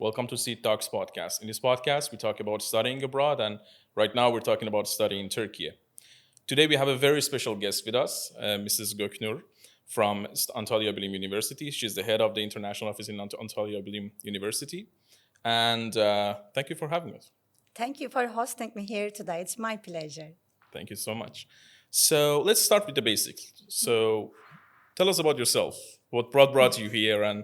Welcome to SitTalks podcast. In this podcast, we talk about studying abroad, and right now we're talking about studying in Turkey. Today, we have a very special guest with us, Mrs. Göknur from Antalya Bilim University. She's the head of the international office in Antalya Bilim University. And thank you for having us. Thank you for hosting me here today. It's my pleasure. Thank you so much. So let's start with the basics. So tell us about yourself. What brought you here? And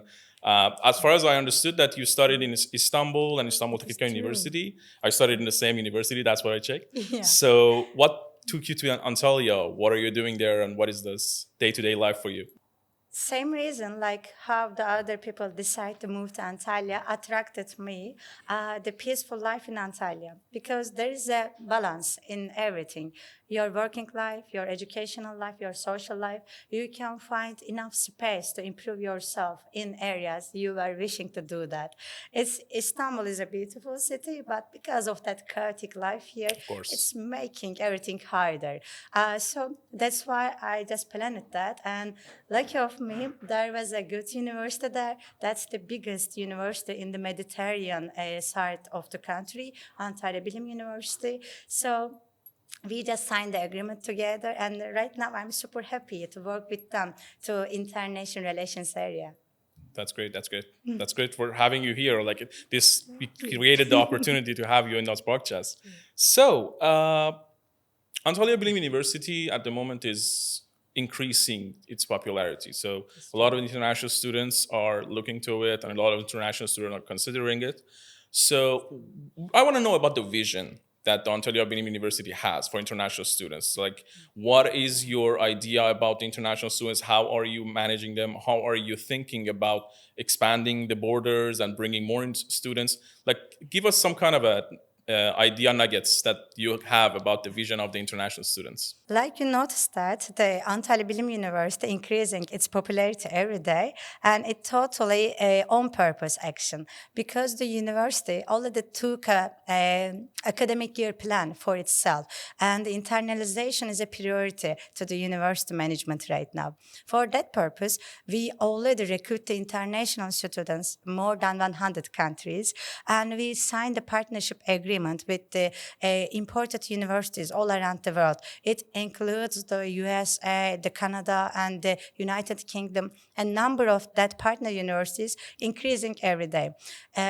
as far as I understood, that you studied in Istanbul and Istanbul It is Teknik true. University. I studied in the same university. That's what I checked. Yeah. So what took you to Antalya? What are you doing there? And what is this day-to-day life for you? Same reason, like how the other people decide to move to Antalya, attracted me the peaceful life in Antalya because there is a balance in everything. Your working life, your educational life, your social life, you can find enough space to improve yourself in areas you are wishing to do that. Istanbul is a beautiful city, but because of that chaotic life here, Of course. it's making everything harder. So that's why I just planned that. And lucky of me, there was a good university there. That's the biggest university in the Mediterranean side of the country, Antalya Bilim University. So we just signed the agreement together, and right now I'm super happy to work with them to international relations area. That's great. That's great. That's great for having you here. Like this, we created the opportunity to have you in this podcast. So, Antalya Bilim University at the moment is increasing its popularity. So a lot of international students are looking to it, and a lot of international students are considering it. So I want to know about the vision that the Antalya Bilim University has for international students. Like, what is your idea about the international students? How are you managing them? How are you thinking about expanding the borders and bringing more students? Like, give us some kind of a idea nuggets that you have about the vision of the international students. Like you noticed that the Antalya Bilim University increasing its popularity every day, and it totally on purpose action because the university already took a academic year plan for itself, and the internalization is a priority to the university management right now. For that purpose, we already recruit the international students more than 100 countries, and we signed a partnership agreement with the imported universities all around the world. It includes the USA, the Canada, and the United Kingdom, a number of that partner universities increasing every day.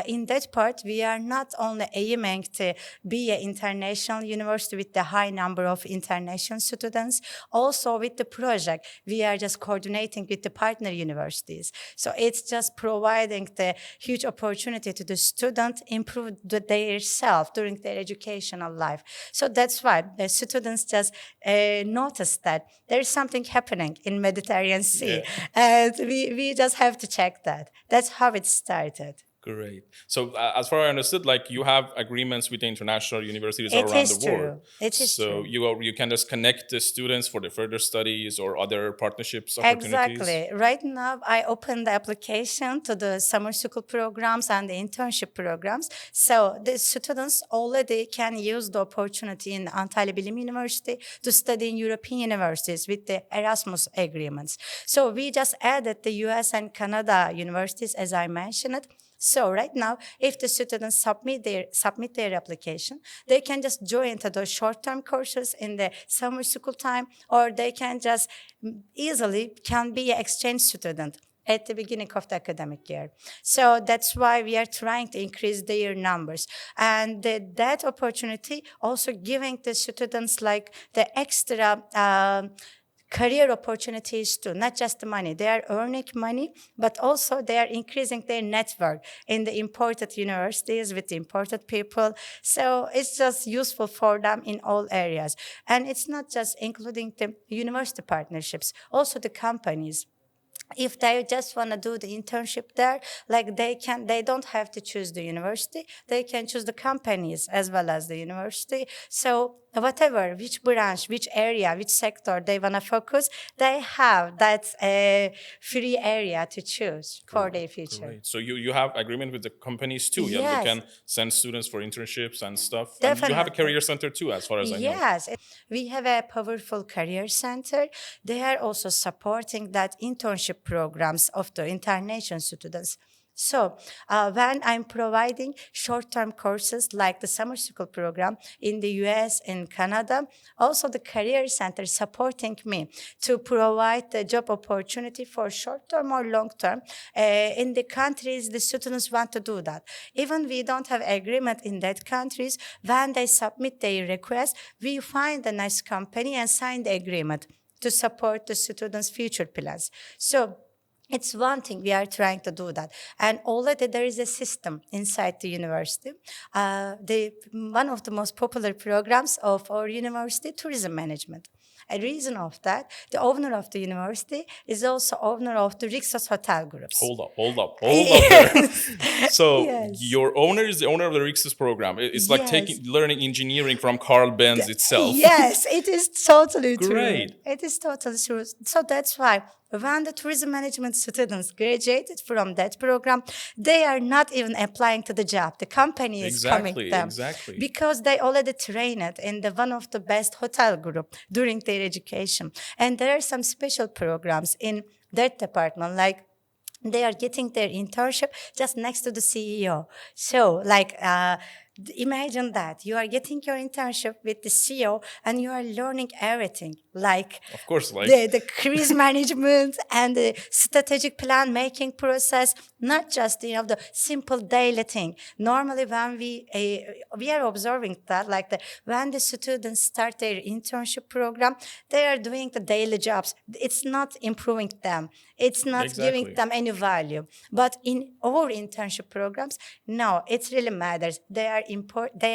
In that part, we are not only aiming to be an international university with the high number of international students, also with the project, we are just coordinating with the partner universities. So it's just providing the huge opportunity to the student improve their self during their educational life. So that's why the students just notice that there's something happening in Mediterranean Sea, Yeah. and we just have to check that. That's how it started. Great. So, as far as I understood, like you have agreements with the international universities It around the is world. true. It is So true. you can just connect the students for the further studies or other partnerships opportunities. Exactly. Right now, I opened the application to the summer school programs and the internship programs. So the students already can use the opportunity in Antalya Bilim University to study in European universities with the Erasmus agreements. So we just added the US and Canada universities, as I mentioned it. So right now, if the students submit their application, they can just join to those short-term courses in the summer school time, or they can just easily can be an exchange student at the beginning of the academic year. So that's why we are trying to increase their numbers. And that opportunity also giving the students like the extra career opportunities too, not just the money. They are earning money, but also they are increasing their network in the imported universities with the imported people. So it's just useful for them in all areas. And it's not just including the university partnerships, also the companies. If they just want to do the internship there, like they don't have to choose the university, they can choose the companies as well as the university. So whatever, which branch, which area, which sector they want to focus, they have that free area to choose for their future. Great. So you have agreement with the companies too. Yeah, they Yes, can send students for internships and stuff. And you have a definitely. career center too, as far as I know. Yes, we have a powerful career center. They are also supporting that internship programs of the international students. So when I'm providing short-term courses like the summer school program in the US and Canada, also the career center supporting me to provide the job opportunity for short-term or long-term in the countries the students want to do that. Even we don't have agreement in that countries, when they submit their request, we find a nice company and sign the agreement to support the students' future plans. So it's one thing we are trying to do that, and already there is a system inside the university. One of the most popular programs of our university, tourism management. A reason of that, the owner of the university is also owner of the Rixos Hotel groups. Hold up there. Yes. So Yes. your owner is the owner of the Rixus program. It's like Yes. learning engineering from Carl Benz itself. Yes, it is totally true. Great. It is totally true. So that's why when the tourism management students graduated from that program, they are not even applying to the job. The company is coming to them. Exactly. Because they already trained in the one of the best hotel group during their education. And there are some special programs in that department, like they are getting their internship just next to the CEO. So, imagine that you are getting your internship with the CEO and you are learning everything, like Of course, like the cruise management and the strategic plan making process, not just the simple daily thing. Normally, when we are observing that, when the students start their internship program, they are doing the daily jobs. It's not improving them. It's not giving them any value. But in our internship programs, no, it really matters. They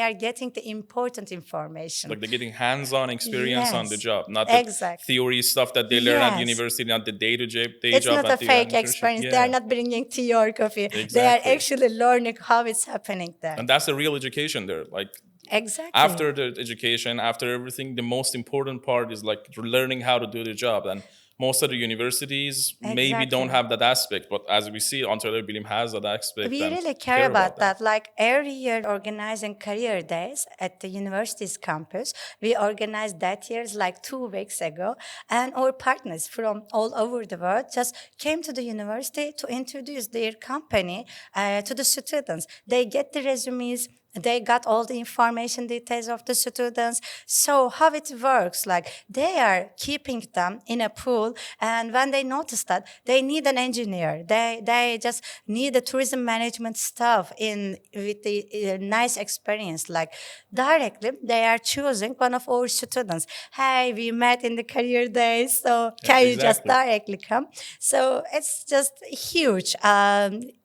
are getting the important information. like they're getting hands-on experience on the Yes. job, not the Exactly. theory stuff that they learn at Yes. university, not the day-to-day It's job not at a the fake internship. experience. Yeah. They are not bringing tea or coffee. They are Exactly. actually learning how it's happening there. And that's the real education there. Like Exactly. after the education, after everything, the most important part is like learning how to do the job. And most of the universities maybe don't Exactly. have that aspect, but as we see, Antalya Bilim has that aspect. We and really care about that. Like every year organizing career days at the university's campus. We organized that years like 2 weeks ago. And our partners from all over the world just came to the university to introduce their company to the students. They get the resumes. They got all the information details of the students. So how it works, like they are keeping them in a pool, and when they notice that they need an engineer, they just need the tourism management staff with the nice experience, like directly they are choosing one of our students. Hey, we met in the career days, so can you just directly come? So it's just a huge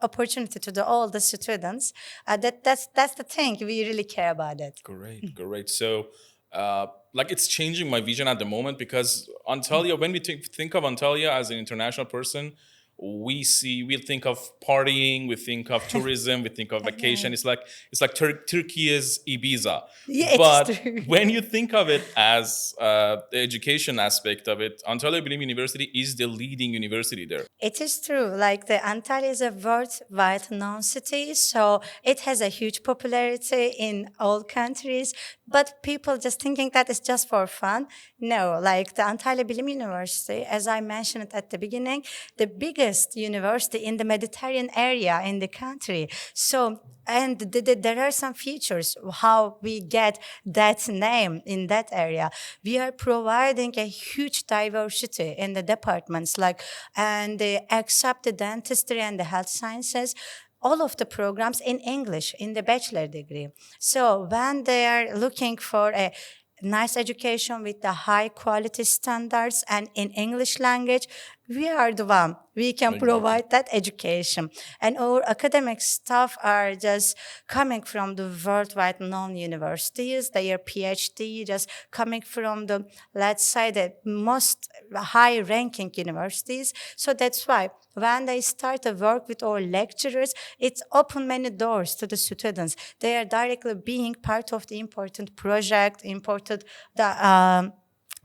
opportunity to all the students. That's the thing. We really care about it. Great. So, like, it's changing my vision at the moment because Antalya, when we think of Antalya as an international person, we think of partying, we think of tourism, we think of vacation. It's like Turkey's Ibiza. Yeah, But it's true. when you think of it as the education aspect of it, Antalya Bilim University is the leading university there. It is true. Like the Antalya is a worldwide known city, so it has a huge popularity in all countries. But people just thinking that it's just for fun. No, like the Antalya Bilim University, as I mentioned at the beginning, the biggest university in the Mediterranean area in the country. So, and there are some features how we get that name in that area. We are providing a huge diversity in the departments, and they accept the dentistry and the health sciences, all of the programs in English in the bachelor degree. So when they are looking for a nice education with the high quality standards and in English language, we are the one. We can provide that education. And our academic staff are just coming from the worldwide known universities, their PhD just coming from the, let's say, the most high ranking universities. So that's why when they start to work with our lecturers, it's opened many doors to the students. They are directly being part of the important project, the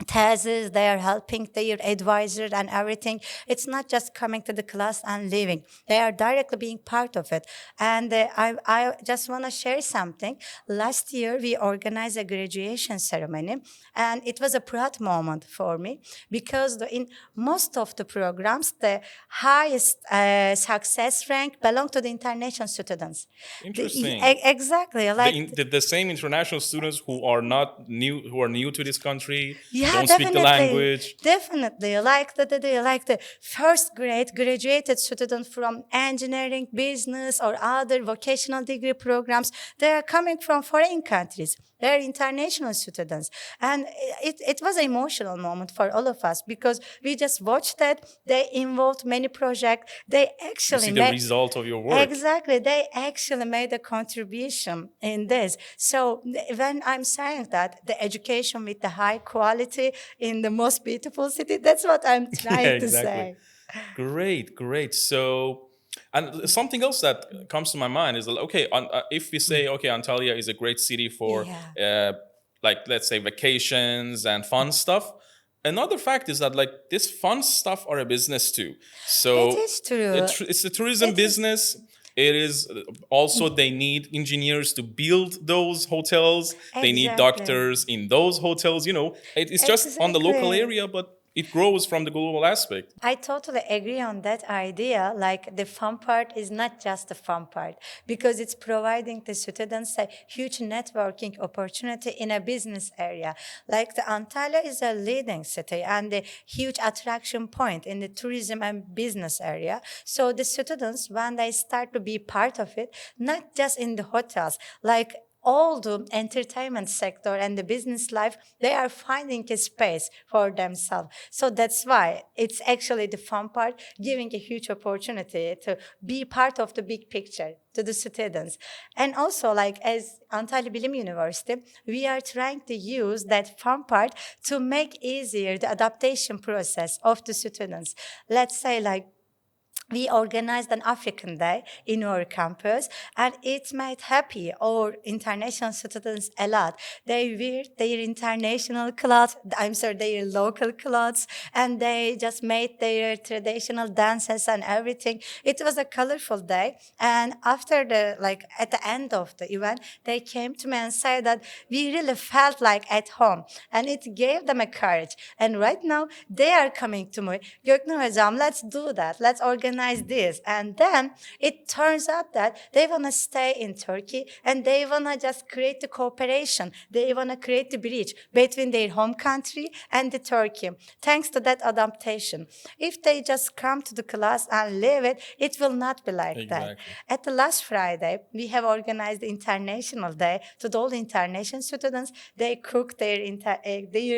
thesis, they are helping their advisor and everything. It's not just coming to the class and leaving. They are directly being part of it. And I just want to share something. Last year, we organized a graduation ceremony, and it was a proud moment for me because in most of the programs, the highest success rank belong to the international students. Interesting. Exactly, like The same international students who are not new, who are new to this country, yeah, don't speak the definitely, language. definitely. Like the first grade graduated student from engineering, business, or other vocational degree programs. They are coming from foreign countries. They are international students, and it was an emotional moment for all of us because we just watched that. They involved many projects. They You actually see the made. result of your work. Exactly. They actually made a contribution in this. So when I'm saying that the education with the high quality in the most beautiful city, that's what I'm Yeah, trying to exactly. say. Great, great. So, and something else that comes to my mind is, okay, if we say, okay, Antalya is a great city for, Yeah, like, let's say, vacations and fun stuff. Another fact is that, like, this fun stuff are a business too. it So, is true. it's a tourism It is. business. It is also, they need engineers to build those hotels. They need Exactly. doctors in those hotels. It's just on the local Exactly. area, but it grows from the global aspect. I totally agree on that idea. Like the fun part is not just the fun part because it's providing the students a huge networking opportunity in a business area. Like the Antalya is a leading city and a huge attraction point in the tourism and business area. So the students, when they start to be part of it, not just in the hotels, like all the entertainment sector and the business life, they are finding a space for themselves. So that's why it's actually the fun part, giving a huge opportunity to be part of the big picture to the students. And also, like as Antalya Bilim University, we are trying to use that fun part to make easier the adaptation process of the students. Let's say like we organized an African Day in our campus, and it made happy our international students a lot. They wear their international clothes, I'm sorry, their local clothes, and they just made their traditional dances and everything. It was a colorful day, and after at the end of the event, they came to me and said that we really felt like at home, and it gave them a courage. And right now, they are coming to me, Göknur hocam, let's do that. Let's organize this. And then it turns out that they want to stay in Turkey and they want to just create the cooperation. They want to create the bridge between their home country and the Turkey, thanks to that adaptation. If they just come to the class and leave it, it will not be like that. Exactly. At the last Friday, we have organized the International Day to all the international students. They cook their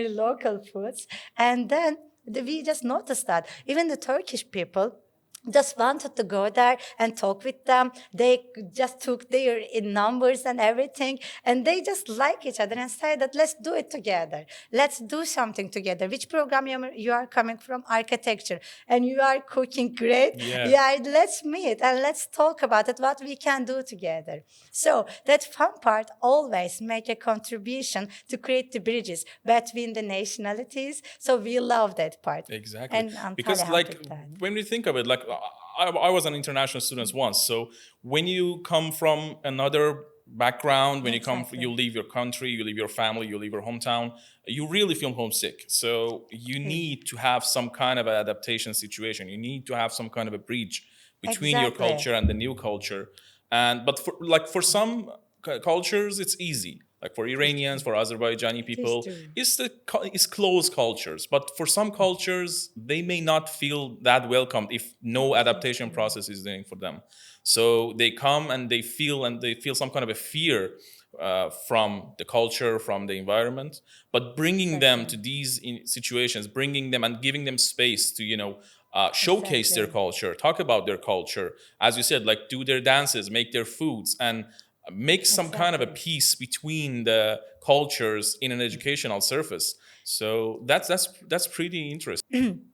local foods, and then we just noticed that even the Turkish people just wanted to go there and talk with them. They just took their in numbers and everything, and they just like each other and said that let's do it together. Let's do something together. Which program you are coming from? Architecture, and you are cooking great. Yeah. Yeah, let's meet and let's talk about it. What we can do together. So that fun part always make a contribution to create the bridges between the nationalities. So we love that part. Exactly. And Antalya Because, helped like, with that. when we think of it, like, I was an international student once. So when you come from another background, when you Exactly. leave your country, you leave your family, you leave your hometown, you really feel homesick. So you need to have some kind of an adaptation situation. You need to have some kind of a bridge between your Exactly. culture and the new culture. But for some cultures, it's easy. Like for Iranians, for Azerbaijani It is people, true. it's close cultures. But for some cultures, they may not feel that welcomed if no adaptation process is doing for them. So they come and they feel some kind of a fear from the culture, from the environment. But bringing them Exactly. to these situations, bringing them and giving them space to showcase their Exactly. culture, talk about their culture, as you said, like do their dances, make their foods, and make some kind of a Exactly. peace between the cultures in an educational surface. So that's pretty interesting.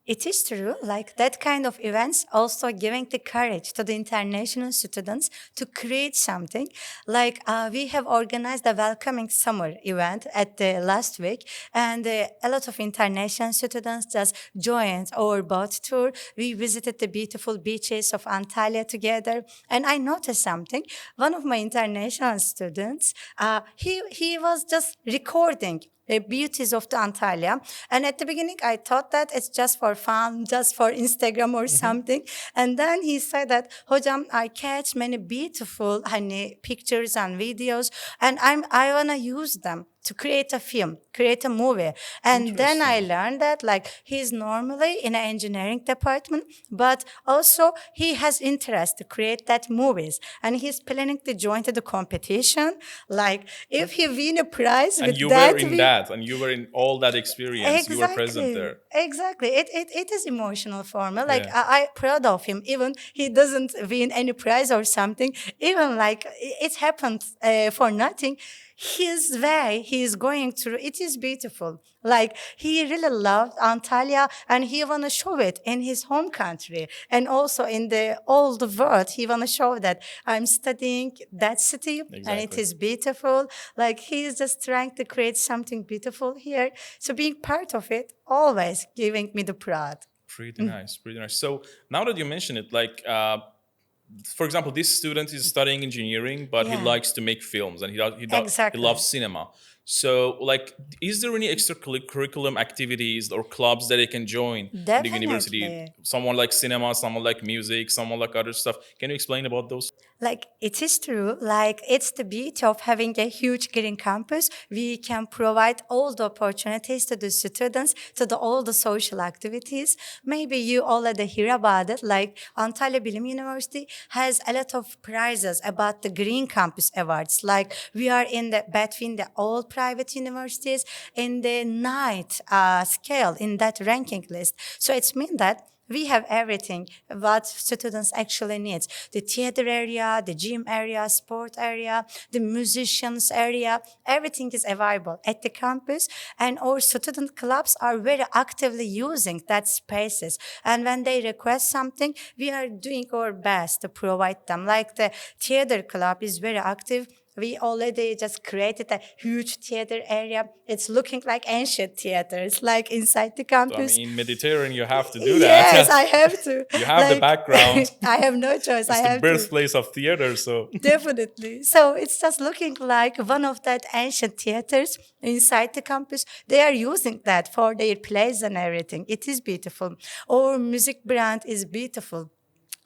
It is true, like that kind of events also giving the courage to the international students to create something. Like we have organized a welcoming summer event at the last week, and a lot of international students just joined our boat tour. We visited the beautiful beaches of Antalya together, and I noticed something. One of my international students, he was just recording the beauties of the Antalya. And at the beginning, I thought that it's just for fun, just for Instagram or something. And then he said that, Hocam, I catch many beautiful hani, pictures and videos, and I want to use them to create a film, create a movie. And then I Interesting. learned that like he's normally in an engineering department, but also he has interest to create that movies. And he's planning to join to the competition. Like if he win a prize And with you were that, in we that, and you were in all that experience. You were present exactly. there. Exactly. It is emotional for me. Like Yeah. I proud of him. Even he doesn't win any prize or something. Even like it happened for nothing. His way he is going through, it is beautiful. Like he really loved Antalya and he wanna show it in his home country and also in the all the world. He wanna show that I'm studying that city and it Exactly. is beautiful. Like he is just trying to create something beautiful here. So being part of it always giving me the pride. Pretty nice, pretty nice. So now that you mention it, like, for example, this student is studying engineering, but he Yeah, likes to make films, and he exactly. loves cinema. So, like, is there any extracurriculum activities or clubs that they can join in the university? Definitely. Someone like cinema, someone like music, someone like other stuff. Can you explain about those? Like it is true, like it's the beauty of having a huge green campus. We can provide all the opportunities to the students, to all the social activities. Maybe you already hear about it, like Antalya Bilim University has a lot of prizes about the Green Campus Awards. Like we are in the between the all private universities in the ninth scale in that ranking list. So it's mean that we have everything what students actually need. The theater area, the gym area, sport area, the musicians area, everything is available at the campus. And our student clubs are very actively using that spaces. And when they request something, we are doing our best to provide them. Like the theater club is very active. We already just created a huge theater area. It's looking like ancient theater. It's like inside the So, I campus. mean, in Mediterranean, you have to do Yes, that. I have to. You have the Like, background. I have no choice. I It's the have to. birthplace of theater, so. Definitely. So it's just looking like one of that ancient theaters inside the campus. They are using that for their plays and everything. It is beautiful. Our music brand is beautiful.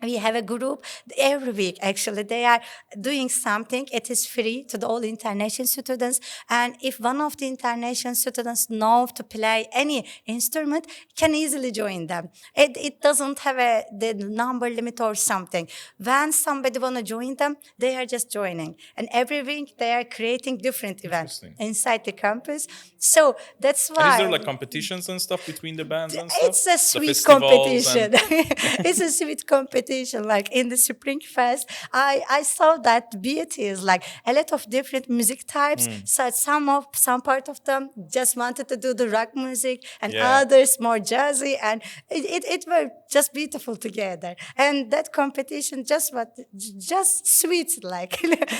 We have a group every week. Actually, they are doing something. It is free to all international students. And if one of the international students know to play any instrument, can easily join them. It doesn't have the number limit or something. When somebody wanna join them, they are just joining. And every week they are creating different events Interesting. inside the campus. So that's And is there why. like competitions and stuff between the bands and stuff? It's a The sweet festivals competition. and It's a sweet competition. Like in the Spring Fest, I saw that beauty is like a lot of different music types. So some part of them just wanted to do the rock music, and yeah. others more jazzy, and it were just beautiful together. And that competition just sweet like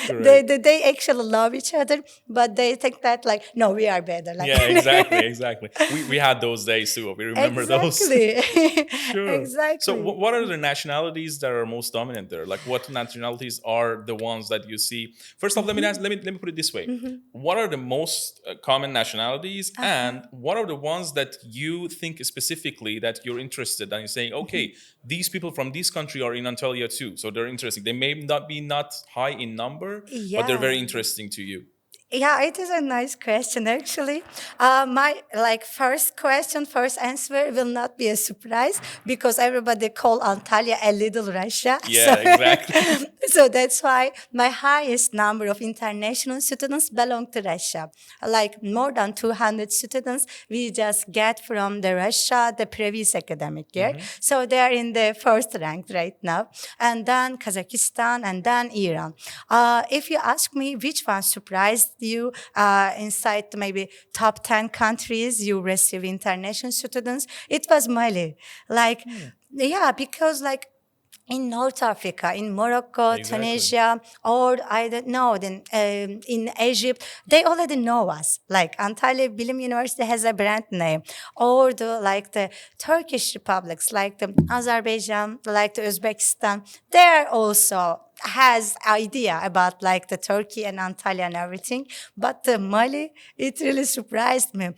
Correct. they actually love each other, but they think that like no, we are better. Like Yeah, exactly, exactly. We had those days too. We remember those. exactly. Sure. So, Exactly. what are the nationalities that are most dominant there? Like, what nationalities are the ones that you see? First off, let me put it this way: what are the most common nationalities, and what are the ones that you think specifically that you're interested? And you're saying, okay, these people from this country are in Antalya too, so they're interesting. They may not be not high in number, but they're Yeah. very interesting to you. Yeah, it is a nice question actually. My like first answer will not be a surprise because everybody call Antalya a little Russia. So, Yeah, exactly. So that's why my highest number of international students belong to Russia. Like more than 200 students we just get from the Russia the previous academic year. So they are in the first rank right now. And then Kazakhstan and then Iran. If you ask me which one surprised you inside maybe top 10 countries you receive international students, it was Mali. Like, yeah, because like in North Africa, in Morocco, Exactly. Tunisia, or I don't know, then in Egypt, they already know us. Like Antalya Bilim University has a brand name, or the Turkish republics, like the Azerbaijan, like the Uzbekistan, they are also has idea about like the Turkey and Antalya and everything. But the Mali, it really surprised me.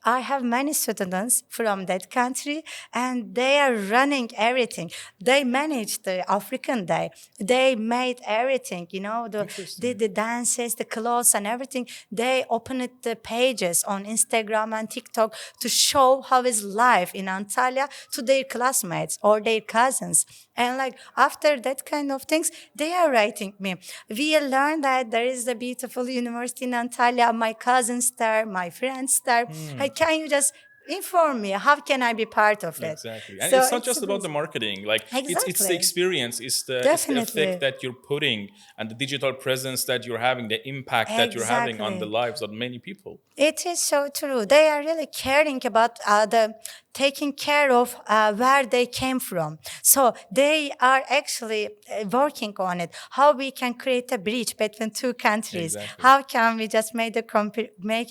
I have many students from that country and they are running everything. They managed the African Day. They made everything, Interesting. the dances, the clothes and everything. They opened the pages on Instagram and TikTok to show how is life in Antalya to their classmates or their cousins. And like after that kind of things, they are writing me. We learned that there is a beautiful university in Antalya. My cousins there, my friends there. Hey, can you just inform me? How can I be part of it? Exactly. And So it's not it's just about the amazing. marketing. Like it's the Exactly. experience, it's the effect Definitely. that you're putting and the digital presence that you're having, the impact that you're having on the Exactly. lives of many people. It is so true. They are really caring about the taking care of where they came from. So they are actually working on it. How we can create a bridge between two countries? Exactly. How can we just make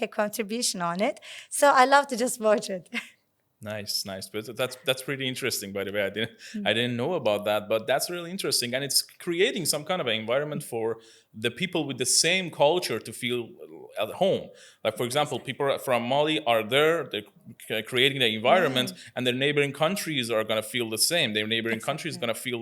a contribution on it? So I love to just watch it. Nice, nice. But that's pretty interesting, by the way. I didn't know about that, but that's really interesting, and it's creating some kind of an environment for the people with the same culture to feel at home. Like for example, people from Mali are there, they're creating the environment, and their neighboring countries are gonna feel the same. Their neighboring countries Exactly. gonna feel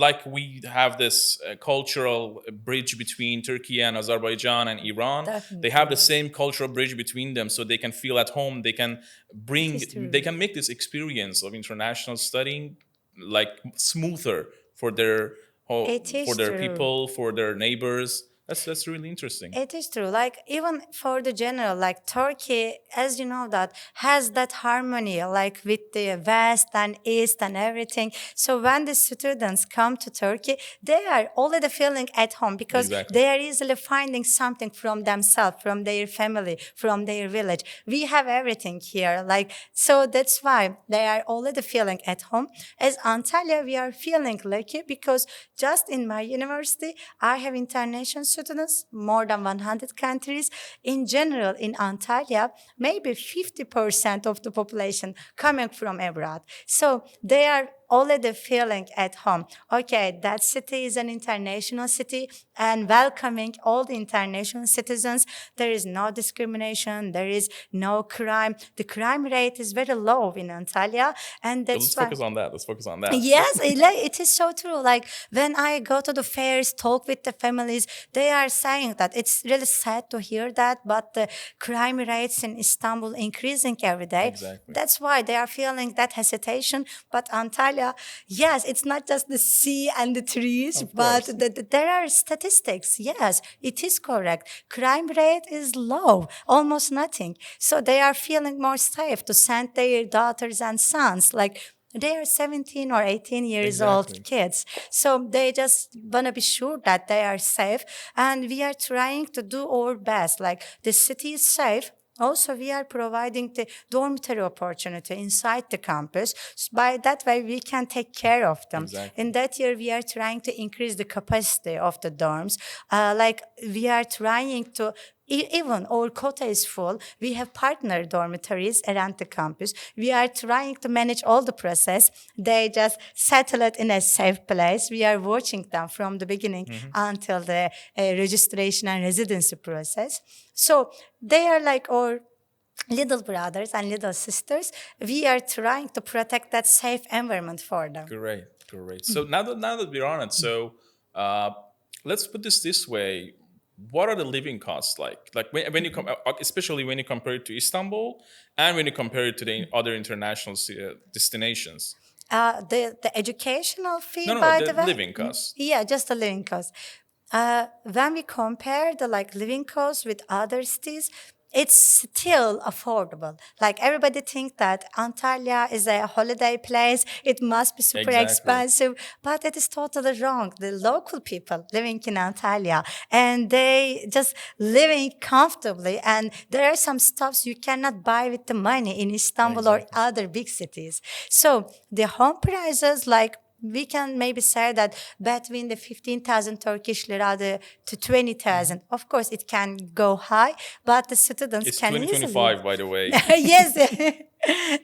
like we have this cultural bridge between Turkey and Azerbaijan and Iran. They have the Definitely. same cultural bridge between them, so they can feel at home. It is true. They can make this experience of international studying like smoother for their It for is their true. people, for their neighbors. That's really interesting. It is true. Like even for the general, like Turkey, as you know, that has that harmony, like with the West and East and everything. So when the students come to Turkey, they are already feeling at home because Exactly. they are easily finding something from themselves, from their family, from their village. We have everything here. Like so that's why they are already feeling at home. As Antalya, we are feeling lucky because just in my university, I have international students, more than 100 countries. In general, in Antalya, maybe 50% of the population coming from abroad. So they are already feeling at home. Okay, that city is an international city and welcoming all the international citizens. There is no discrimination, there is no crime. The crime rate is very low in Antalya, and But that's let's why. focus on that. Let's focus on that. Yes, it is so true. Like when I go to the fairs, talk with the families, they are saying that it's really sad to hear that, but the crime rates in Istanbul increasing every day. Exactly. That's why they are feeling that hesitation. But Antalya, yes, it's not just the sea and the trees, Of but course. there are statistics. Yes, it is correct. Crime rate is low, almost nothing. So they are feeling more safe to send their daughters and sons. Like they are 17 or 18 years old Exactly. kids. So they just want to be sure that they are safe. And we are trying to do our best. Like the city is safe. Also, we are providing the dormitory opportunity inside the campus. By that way, we can take care of them. Exactly. In that year, we are trying to increase the capacity of the dorms. Like we are trying to even our quota is full. We have partner dormitories around the campus. We are trying to manage all the process. They just settle it in a safe place. We are watching them from the beginning until the registration and residency process. So they are like our little brothers and little sisters. We are trying to protect that safe environment for them. Great, great. So now that we're on it, so uh, let's put this way: what are the living costs like? Like when you especially when you compare it to Istanbul and when you compare it to the other international destinations. The educational fee, No, no, by the the way, living cost. yeah, just the living cost. When we compare the like living costs with other cities, it's still affordable. Like everybody think that Antalya is a holiday place, it must be super Exactly. expensive, but it is totally wrong. The local people living in Antalya and they just living comfortably, and there are some stuffs you cannot buy with the money in Istanbul or Exactly. other big cities. So the home prices, like we can maybe say that between the 15,000 Turkish lira to 20,000. Of course, it can go high, but the students It's can easily. 2025, by the way. Yes,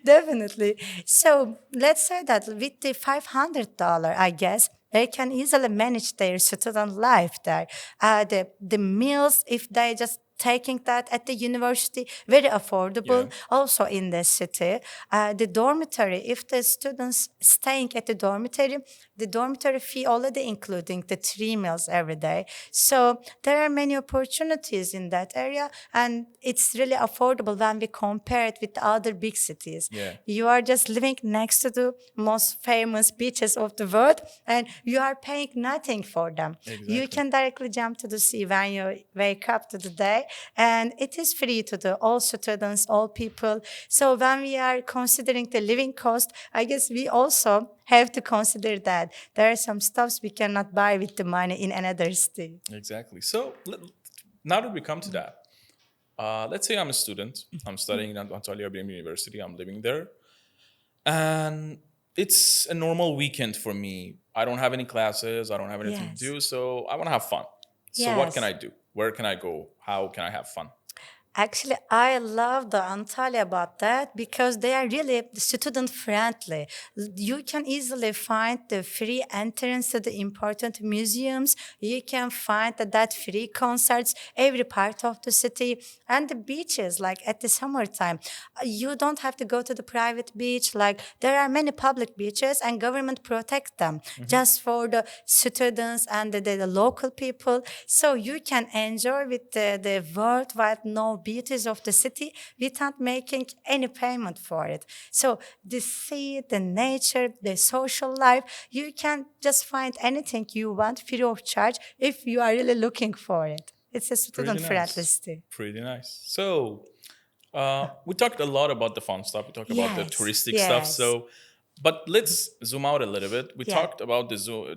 definitely. So let's say that with the $500, I guess, they can easily manage their student life there. The meals, if they just taking that at the university, very affordable, Yeah. also in the city. The dormitory, if the students staying at the dormitory fee already including the 3 meals every day. So there are many opportunities in that area, and it's really affordable when we compare it with other big cities. Yeah. You are just living next to the most famous beaches of the world, and you are paying nothing for them. You Exactly. can directly jump to the sea when you wake up to the day, and it is free to the all students, all people. So when we are considering the living cost, I guess we also have to consider that there are some stuffs we cannot buy with the money in another city. Exactly. So now that we come to that, let's say I'm a student. I'm studying at Antalya Bilim University. I'm living there. And it's a normal weekend for me. I don't have any classes. I don't have anything to Yes. do. So I want to have fun. So what can Yes. I do? Where can I go? How can I have fun? Actually, I love the Antalya about that because they are really student friendly. You can easily find the free entrance to the important museums. You can find that free concerts every part of the city, and the beaches. Like at the summertime, you don't have to go to the private beach. Like there are many public beaches, and government protect them just for the students and the local people. So you can enjoy with the worldwide no beauties of the city without making any payment for it. So the sea, the nature, the social life, you can just find anything you want free of charge if you are really looking for it. It's a Pretty student friendly nice. city. Pretty nice. So we talked a lot about the fun stuff. We talked about the Yes, touristic stuff. yes, So, but let's zoom out a little bit. We yeah. talked about the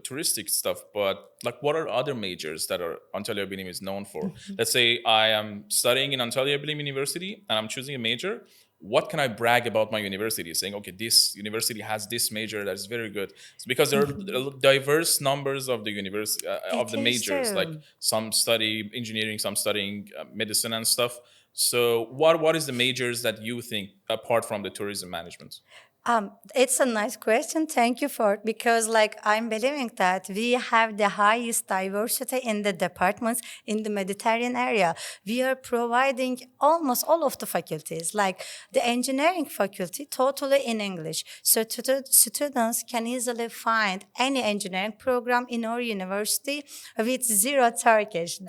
touristic stuff, but like, what are other majors that are Antalya Bilim is known for? Let's say I am studying in Antalya Bilim University and I'm choosing a major. What can I brag about my university? Saying, okay, this university has this major that is very good. It's because there are diverse numbers of the university of It the is majors. Like true. some study engineering, some studying medicine and stuff. So, what is the majors that you think apart from the tourism management? It's a nice question. Thank you for it because, like, I'm believing that we have the highest diversity in the departments in the Mediterranean area. We are providing almost all of the faculties, like the engineering faculty, totally in English. So students can easily find any engineering program in our university with zero Turkish.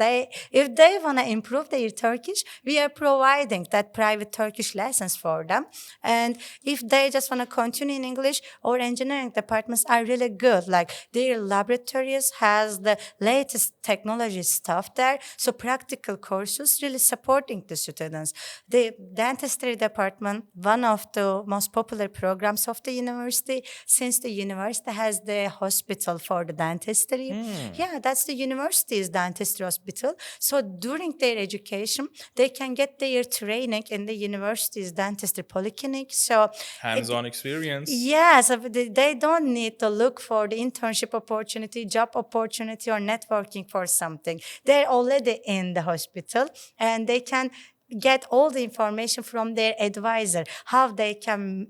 If they want to improve their Turkish, we are providing that private Turkish lessons for them. And if they just want to continue in English, our engineering departments are really good. Like their laboratories has the latest technology stuff there. So practical courses really supporting the students. The dentistry department, one of the most popular programs of the university, since the university has the hospital for the dentistry. Yeah, that's the university's dentistry hospital. So during their education, they can get their training in the university's dentistry polyclinic. So Hands-on experience. yes, they don't need to look for the internship opportunity, job opportunity, or networking for something. They're already in the hospital and they can get all the information from their advisor how they can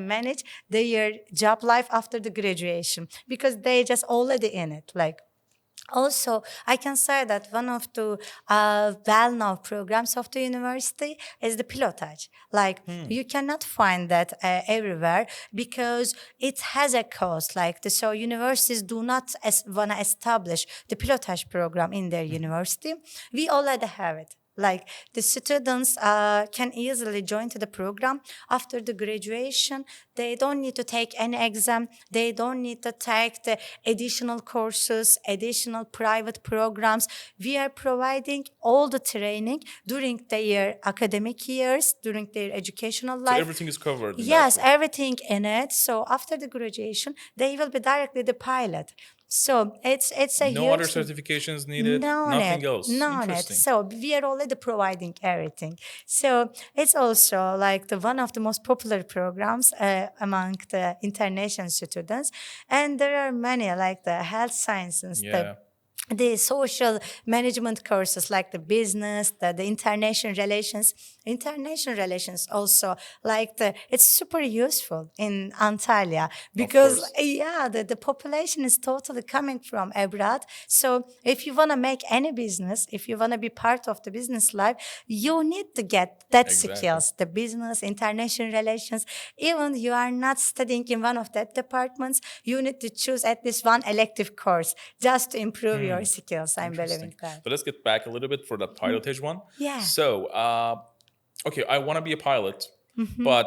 manage their job life after the graduation because they just already in it. Like also, I can say that one of the well-known programs of the university is the Pilotage. Like, you cannot find that everywhere because it has a cost. Like, so universities do not want to establish the Pilotage program in their university. We already have it. Like the students can easily join to the program after the graduation. They don't need to take any exam. They don't need to take the additional courses, additional private programs. We are providing all the training during their academic years, during their educational So life. everything is covered in that Yes, way. everything in it. So after the graduation, they will be directly the pilot. So it's a No other huge certifications needed, no nothing net, else. no net. Interesting. So we are already providing everything. So it's also like the one of the most popular programs among the international students, and there are many like the health sciences, Yeah. the social management courses like the business, the international relations also like it's super useful in Antalya Of because course. yeah, the population is totally coming from abroad. So if you want to make any business, if you want to be part of the business life, you need to get that Exactly. skills, the business, international relations. Even you are not studying in one of that departments, you need to choose at least one elective course just to improve your skills. I'm Interesting. believing that. But let's get back a little bit for the pilotage one. Yeah. So, okay, I want to be a pilot, but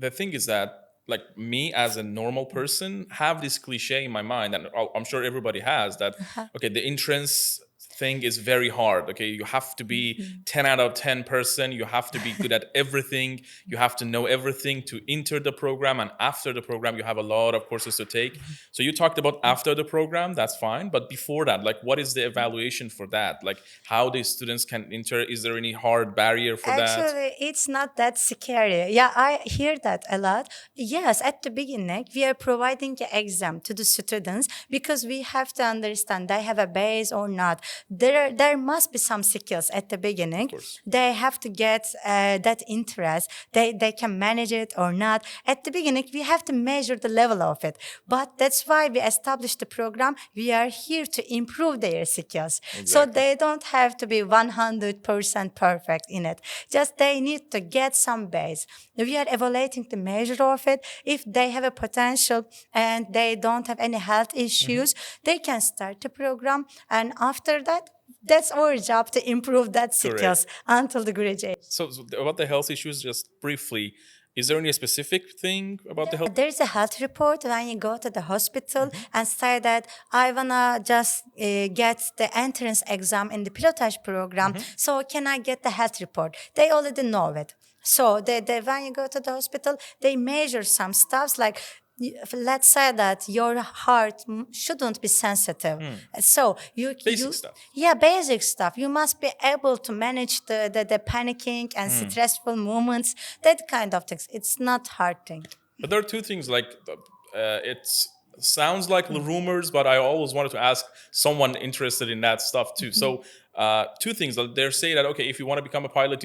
the thing is that, like me as a normal person, have this cliche in my mind, and I'm sure everybody has that. Okay, the entrance thing is very hard. Okay, you have to be 10 out of 10 person. You have to be good at everything. You have to know everything to enter the program, and after the program, you have a lot of courses to take. So you talked about after the program, that's fine, but before that, like, what is the evaluation for that? Like, how the students can enter? Is there any hard barrier for that? Actually, it's not that scary. Yeah, I hear that a lot. Yes, at the beginning, we are providing an exam to the students because we have to understand they have a base or not. There must be some skills at the beginning. course. They have to get that interest. They can manage it or not. At the beginning, we have to measure the level of it. But that's why we established the program. We are here to improve their skills. So Exactly. they don't have to be 100% perfect in it. Just they need to get some base. We are evaluating the measure of it. If they have a potential and they don't have any health issues, they can start the program. And after that, that's our job to improve that skills Correct. until the graduation. So about the health issues, just briefly, is there any specific thing about the health? There's a health report when you go to the hospital and say that I wanna just get the entrance exam in the Pilotage program. So can I get the health report? They already know it. So when you go to the hospital, they measure some stuffs like. Let's say that your heart shouldn't be sensitive. So Basic stuff. yeah, basic stuff. You must be able to manage the panicking and stressful moments, that kind of things. It's not hard thing. But there are two things, like, it sounds like rumors, but I always wanted to ask someone interested in that stuff too. So two things. They're saying that, okay, if you want to become a pilot,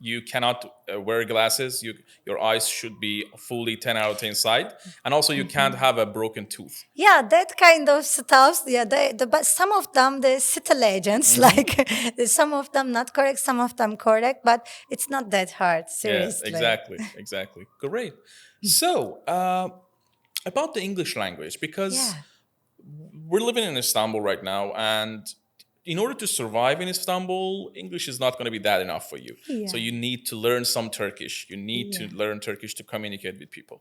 you cannot wear glasses. Your eyes should be fully 10 out of 10 sight, and also you can't have a broken tooth. Yeah, that kind of stuff. Yeah, but some of them, the city legends, like some of them not correct, some of them correct, but it's not that hard, Yeah, seriously. exactly. Great. So, about the English language, because Yeah. we're living in Istanbul right now, and in order to survive in Istanbul, English is not going to be that enough for you. So Yeah. you need to learn some Turkish. You need to Yeah. learn Turkish to communicate with people.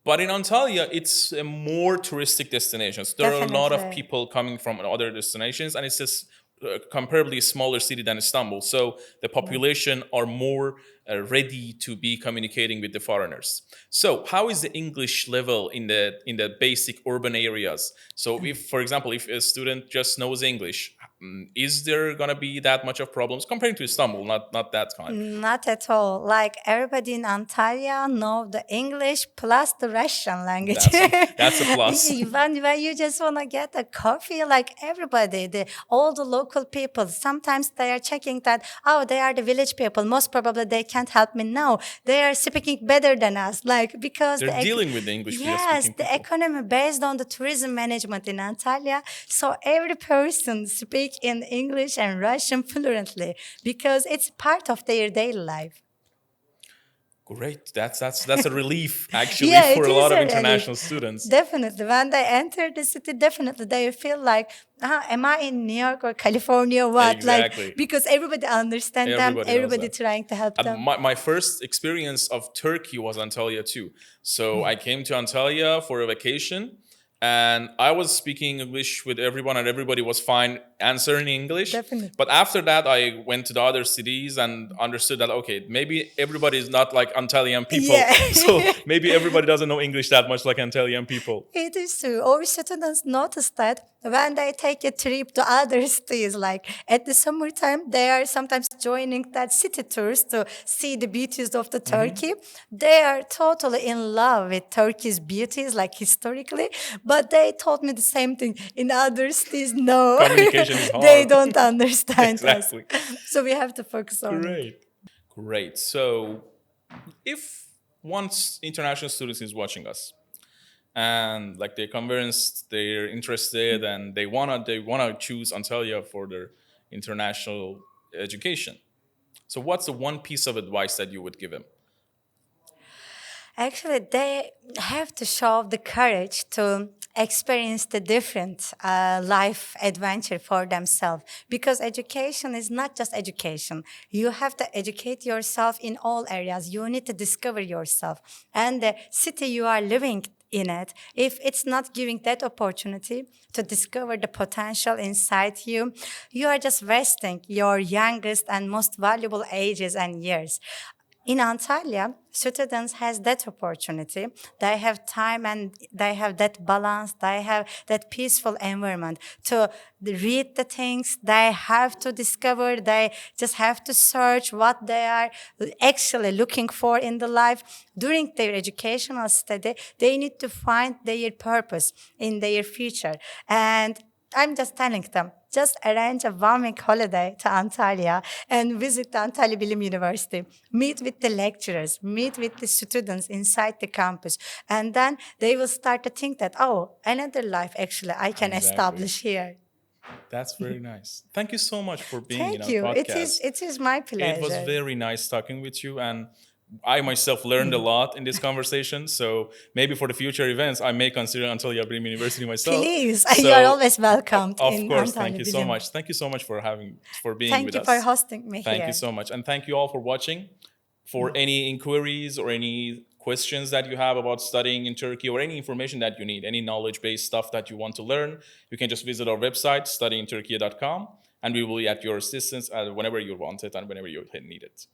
But in Antalya, it's a more touristic destination. So there are a lot of Definitely. people coming from other destinations, and it's just comparably smaller city than Istanbul. So the population are more ready to be communicating with the foreigners. So how is the English level in the basic urban areas? So if, for example, if a student just knows English, is there gonna be that much of problems comparing to Istanbul? Not that kind. Not at all. Like everybody in Antalya know the English plus the Russian language. That's a plus. When you just wanna get a coffee, like everybody, all the local people, sometimes they are checking that, oh, they are the village people. Most probably they can't help me. No, they are speaking better than us. Like because They're dealing with the English yes, speaking the people. economy based on the tourism management in Antalya. So every person speak in English and Russian fluently because it's part of their daily life. Great. That's a relief actually Yeah, for it a is lot of a relief. international students. Definitely. When they enter the city, definitely they feel like, am I in New York or California? What? Like, Exactly. because everybody understand them, Everybody knows everybody that. trying to help And them. my first experience of Turkey was Antalya too. So I came to Antalya for a vacation, and I was speaking English with everyone, and everybody was fine answering English. Definitely. But after that, I went to the other cities and understood that, okay, maybe everybody is not like Antalyan people. Yeah. So maybe everybody doesn't know English that much like Antalyan people. It is true. Our students notice that when they take a trip to other cities, like at the summertime, they are sometimes joining that city tours to see the beauties of the Turkey. They are totally in love with Turkey's beauties, like historically. But they told me the same thing. In other cities, no, Communication is they hard. don't understand us. Exactly. So we have to focus on it. Great. Great. So if once international students is watching us and like they're convinced, they're interested, and they wanna choose Antalya for their international education. So what's the one piece of advice that you would give them? Actually, they have to show the courage to experience the different life adventure for themselves, because education is not just education. You have to educate yourself in all areas. You need to discover yourself, and the city you are living in it, if it's not giving that opportunity to discover the potential inside you, you are just wasting your youngest and most valuable ages and years. In Antalya, students has that opportunity. They have time and they have that balance. They have that peaceful environment to read the things they have to discover. They just have to search what they are actually looking for in the life. During their educational study, they need to find their purpose in their future. And I'm just telling them, just arrange a 1 week holiday to Antalya and visit the Antalya Bilim University. Meet with the lecturers, meet with the students inside the campus. And then they will start to think that, oh, another life actually I can Exactly. establish here. That's very nice. Thank you so much for being in Thank our you. podcast. It is my It was pleasure. very nice talking with you, and I myself learned a lot in this conversation. So maybe for the future events, I may consider Antalya Bilim University myself. Please, you are So, always welcomed of in course, thank Antalya you so Bilim. much. Thank you so much for being Thank with you for us. hosting me Thank you here. so much, and thank you all for watching. For any inquiries or any questions that you have about studying in Turkey, or any information that you need, any knowledge-based stuff that you want to learn, you can just visit our website, studyingturkiye.com, and we will be at your assistance whenever you want it and whenever you need it.